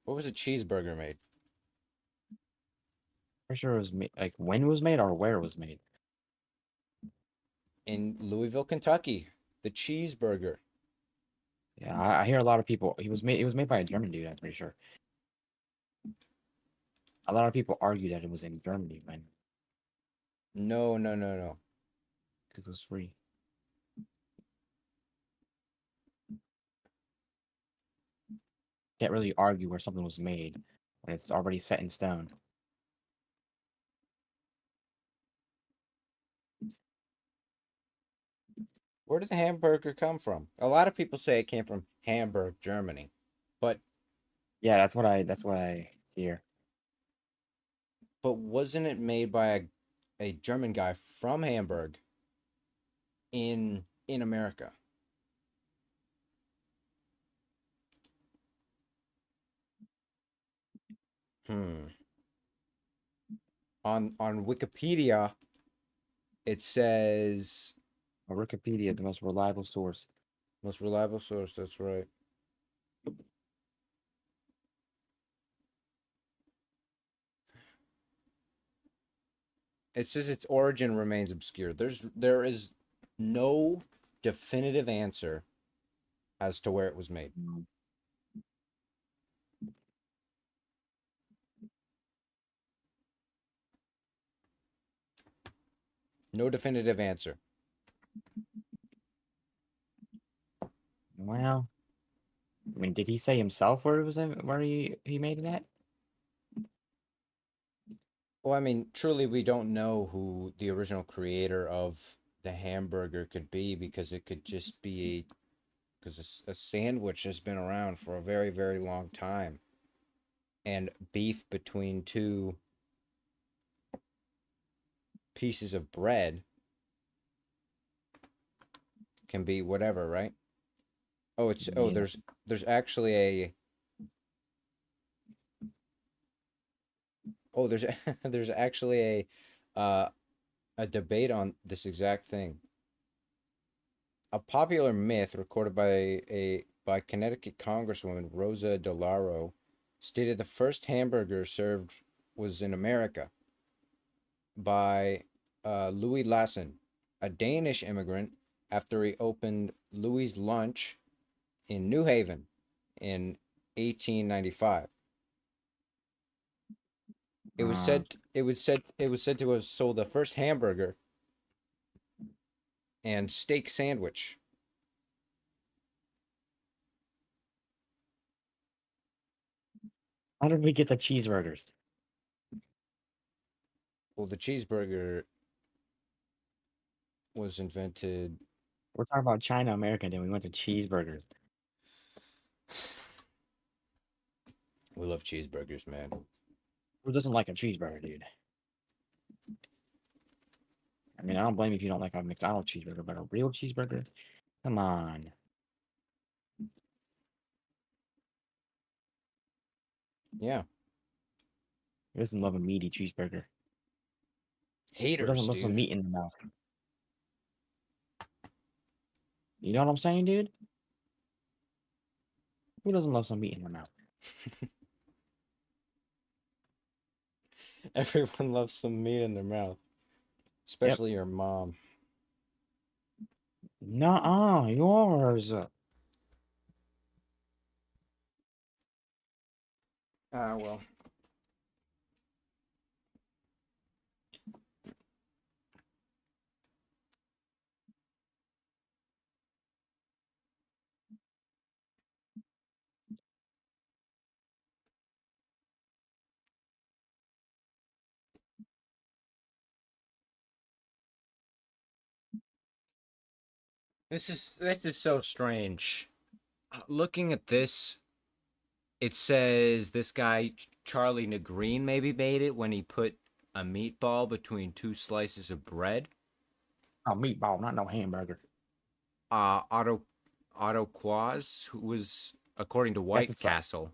What was a cheeseburger made? Pretty sure it was made, like when it was made or where it was made. In Louisville, Kentucky. The cheeseburger. Yeah, I hear a lot of people. It was made by a German dude. I'm pretty sure. A lot of people argue that it was in Germany when No, no, no, no. it was free. Can't really argue where something was made when it's already set in stone. Where did the hamburger come from? A lot of people say it came from Hamburg, Germany. But Yeah, that's what I hear. wasn't it made by a German guy from Hamburg in America? Hmm. On Wikipedia it says Wikipedia, the most reliable source. most reliable source, that's right. It says its origin remains obscure. There is no definitive answer as to where it was made. No definitive answer. Well, I mean, did he say himself where it was where he made it at? Well, I mean, truly, we don't know who the original creator of the hamburger could be because it could just be because a sandwich has been around for a very, very long time. And beef between two pieces of bread can be whatever, right? Yeah. There's actually a there's there's actually a debate on this exact thing. A popular myth recorded by Connecticut Congresswoman Rosa DeLauro stated the first hamburger served was in America by Louis Lassen, a Danish immigrant, after he opened Louis' Lunch in New Haven in 1895. It was said to have sold the first hamburger and steak sandwich. How did we get the cheeseburgers? Well, the cheeseburger was invented. We're talking about China, America, then we went to cheeseburgers. We love cheeseburgers, man. Who doesn't like a cheeseburger, dude? I mean, I don't blame you if you don't like a McDonald's cheeseburger, but a real cheeseburger? Come on. Yeah. Who doesn't love a meaty cheeseburger? Who Haters, doesn't love some dude. meat in the mouth? You know what I'm saying, dude? Who doesn't love some meat in their mouth? Everyone loves some meat in their mouth. Especially your mom. Nuh-uh, yours. Ah, well. This is so strange. Looking at this, it says this guy Charlie Negreen maybe made it when he put a meatball between two slices of bread. Oh, meatball, not no hamburger. Otto Quaz, who was according to White it's like- Castle.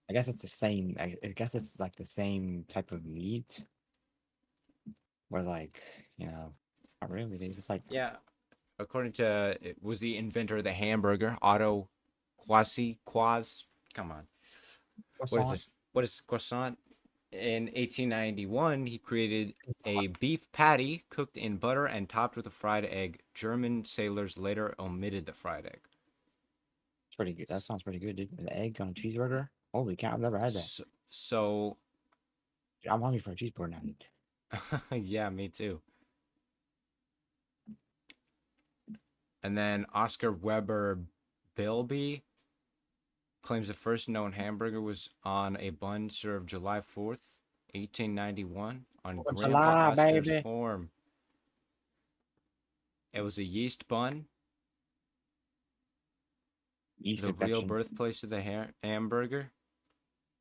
I guess it's the same. I guess it's like the same type of meat. Where like, not really. It's like Yeah, according to it was the inventor of the hamburger, Otto Quaz. Come on, what is croissant. this? What is croissant? In 1891, he created a beef patty cooked in butter and topped with a fried egg. German sailors later omitted the fried egg. It's pretty good. That sounds pretty good, dude. An egg on a cheeseburger. Holy cow! I've never had that. So Dude, I'm hungry for a cheeseburger now, dude. yeah, me too. And then Oscar Weber Bilby claims the first known hamburger was on a bun served July 4th, 1891 on Fourth of Grandpa July, Oscar's baby. farm. It was a yeast bun, Yeast the real infection. birthplace of the hamburger.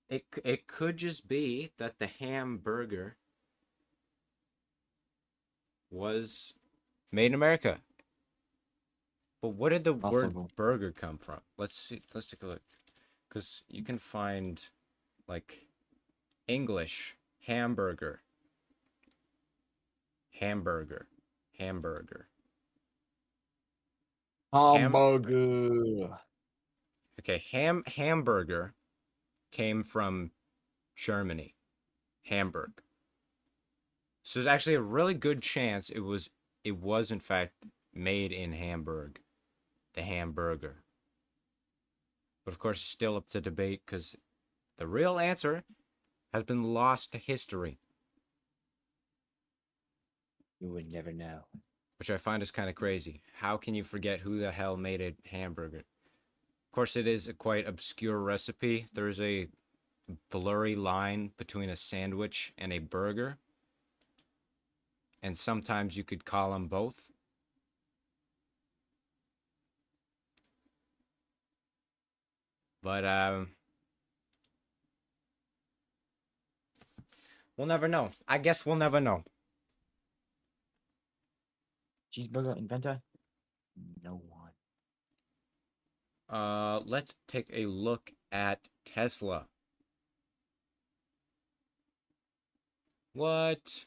It could just be that the hamburger was made in America. But what did the word Possible. burger come from? Let's see. Let's take a look. Because you can find, like, English, hamburger. Hamburger. Hamburger. Hamburger. Okay, hamburger came from Germany. Hamburg. So there's actually a really good chance it was in fact made in Hamburg. The hamburger. But of course, still up to debate because the real answer has been lost to history. You would never know. Which I find is kind of crazy. How can you forget who the hell made a hamburger? Of course, it is a quite obscure recipe. There's a blurry line between a sandwich and a burger. And sometimes you could call them both. But we'll never know. I guess we'll never know. Cheeseburger inventor? No one. Let's take a look at Tesla. What?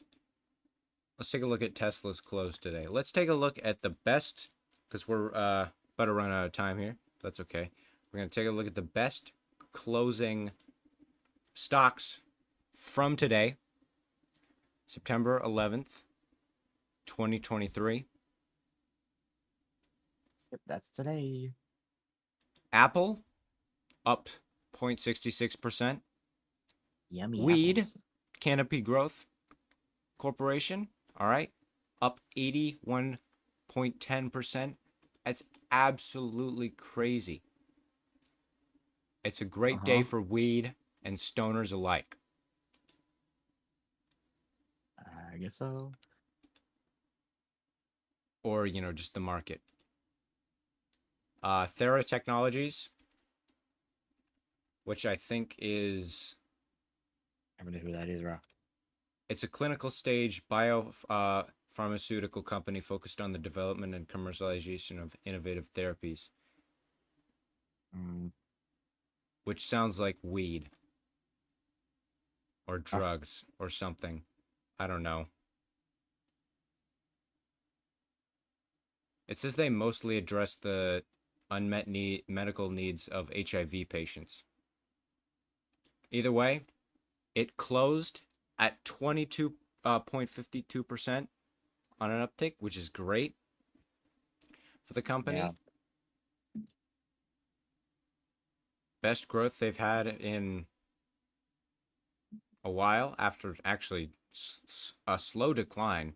Let's take a look at Tesla's close today. Let's take a look at the best, because we're about to run out of time here. That's okay. We're going to take a look at the best closing stocks from today, September 11th, 2023. Yep, that's today. Apple, up 0.66%. Yummy Weed. apples. Canopy Growth Corporation, all right, up 81.10%. That's absolutely crazy. It's a great day for weed and stoners alike. I guess so. Or, just the market. Thera Technologies, which I think is... I don't know who that is, bro. It's a clinical stage pharmaceutical company focused on the development and commercialization of innovative therapies. Which sounds like weed. Or drugs. Or something. I don't know. It says they mostly address the unmet medical needs of HIV patients. Either way, it closed at 22.52% on an uptick, which is great for the company. Yeah. Best growth they've had in a while after actually a slow decline.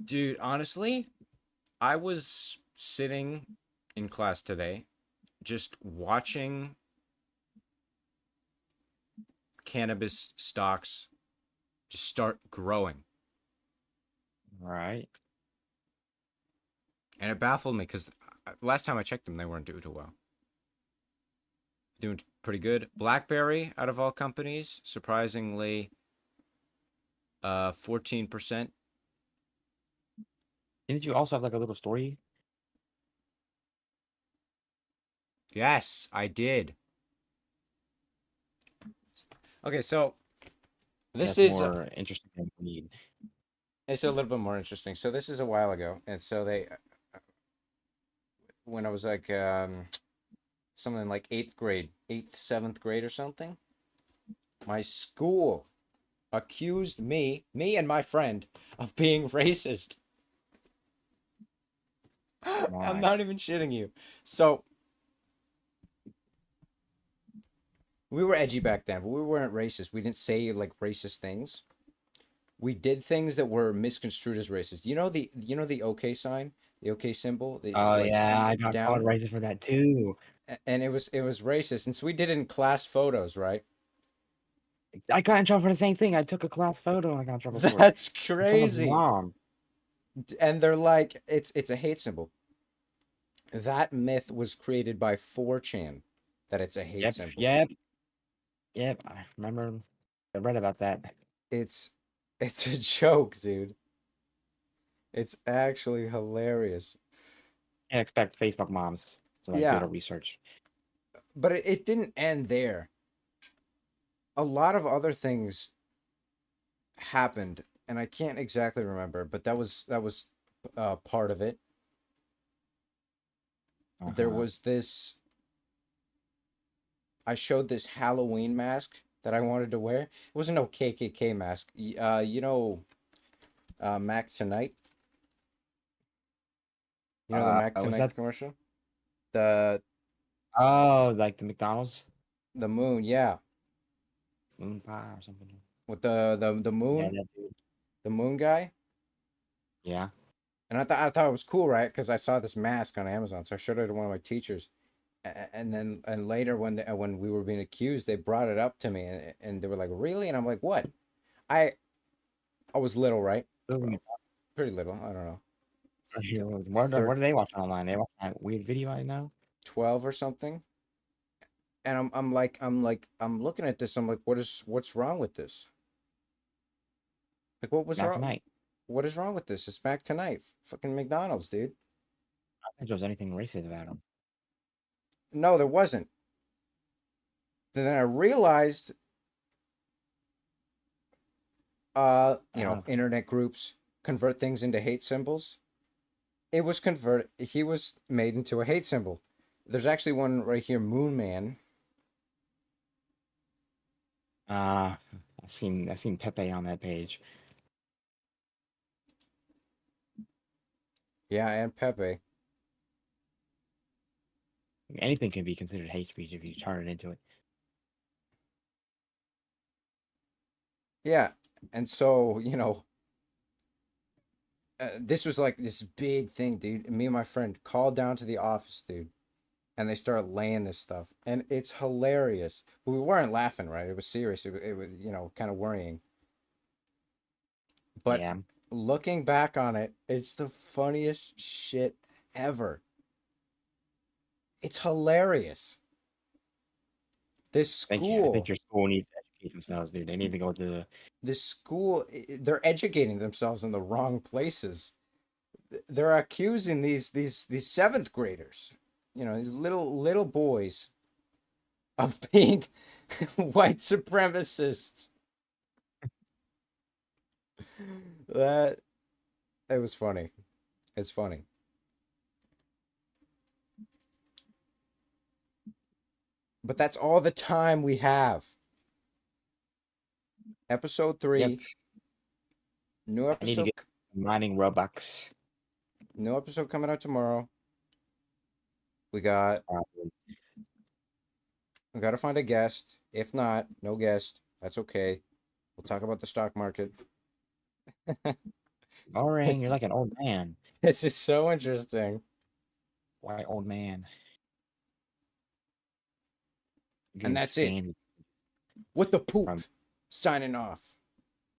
Dude, honestly, I was sitting in class today just watching cannabis stocks just start growing. Right. And it baffled me because last time I checked them, they weren't doing too well. Doing pretty good. BlackBerry, out of all companies, surprisingly, 14%. Didn't you also have like a little story? Yes, I did. Okay, so this That's is more interesting than weed. it's a little bit more interesting. So this is a while ago, and so they, when I was like something like 8th grade, 8th, 7th grade or something, my school accused me and my friend of being racist. I'm Why? not even shitting you. So we were edgy back then, but we weren't racist. We didn't say like racist things. We did things that were misconstrued as racist. You know the OK sign, the OK symbol, the Oh like yeah, I got called down, racist for that too. and it was racist. And so we did it in class photos, right? I got in trouble for the same thing. I took a class photo and I got in trouble for it. That's From someone's crazy. mom. And they're like, it's a hate symbol. That myth was created by 4chan that it's a hate symbol. Yep. I remember. I read about that. It's a joke, dude. It's actually hilarious. I expect Facebook moms to like do Yeah, the research. but it didn't end there. A lot of other things happened, and I can't exactly remember, but that was part of it. There Uh-huh. was this. I showed this Halloween mask that I wanted to wear. It wasn't no KKK mask. Mac Tonight. You know the Mac Was Tonight that commercial? The like the McDonald's the moon, yeah, moon pie or something? with the Yeah, moon, that dude. the moon guy. Yeah. And I thought it was cool, right? Because I saw this mask on Amazon, so I showed it to one of my teachers. And then later when we were being accused, they brought it up to me, and they were like, "Really?" And I'm like, "What?" I I was little, right? Ooh, Well, pretty little. I don't know, what third, are they watching online? They watching that weird video right now? 12 or something. And I'm looking at this. I'm like, what's wrong with this? Like, what was Not wrong? tonight. What is wrong with this? It's back tonight. Fucking McDonald's, dude. I don't think there was anything racist about him. No, there wasn't. Then I realized, Oh, internet groups convert things into hate symbols. It was converted. He was made into a hate symbol. There's actually one right here, Moon Man. I seen Pepe on that page. Yeah, and Pepe. Anything can be considered hate speech if you turn it into it. Yeah, and so this was like this big thing, dude. Me and my friend called down to the office, dude, and they started laying this stuff, and it's hilarious. But we weren't laughing, right? It was serious. It was kind of worrying. But Yeah. looking back on it, it's the funniest shit ever. It's hilarious. This I think school, your school needs to educate themselves, dude. They need to go to the they're educating themselves in the wrong places. They're accusing these 7th graders, these little boys, of being white supremacists. That it was funny. It's funny. But that's all the time we have. Episode 3. Yep. New I need to episode. get mining Robux. New episode coming out tomorrow. We got to find a guest. If not, no guest. That's okay. We'll talk about the stock market. Boring. You're like an old man. This is so interesting. Why old man? And that's it. With the poop. Signing off.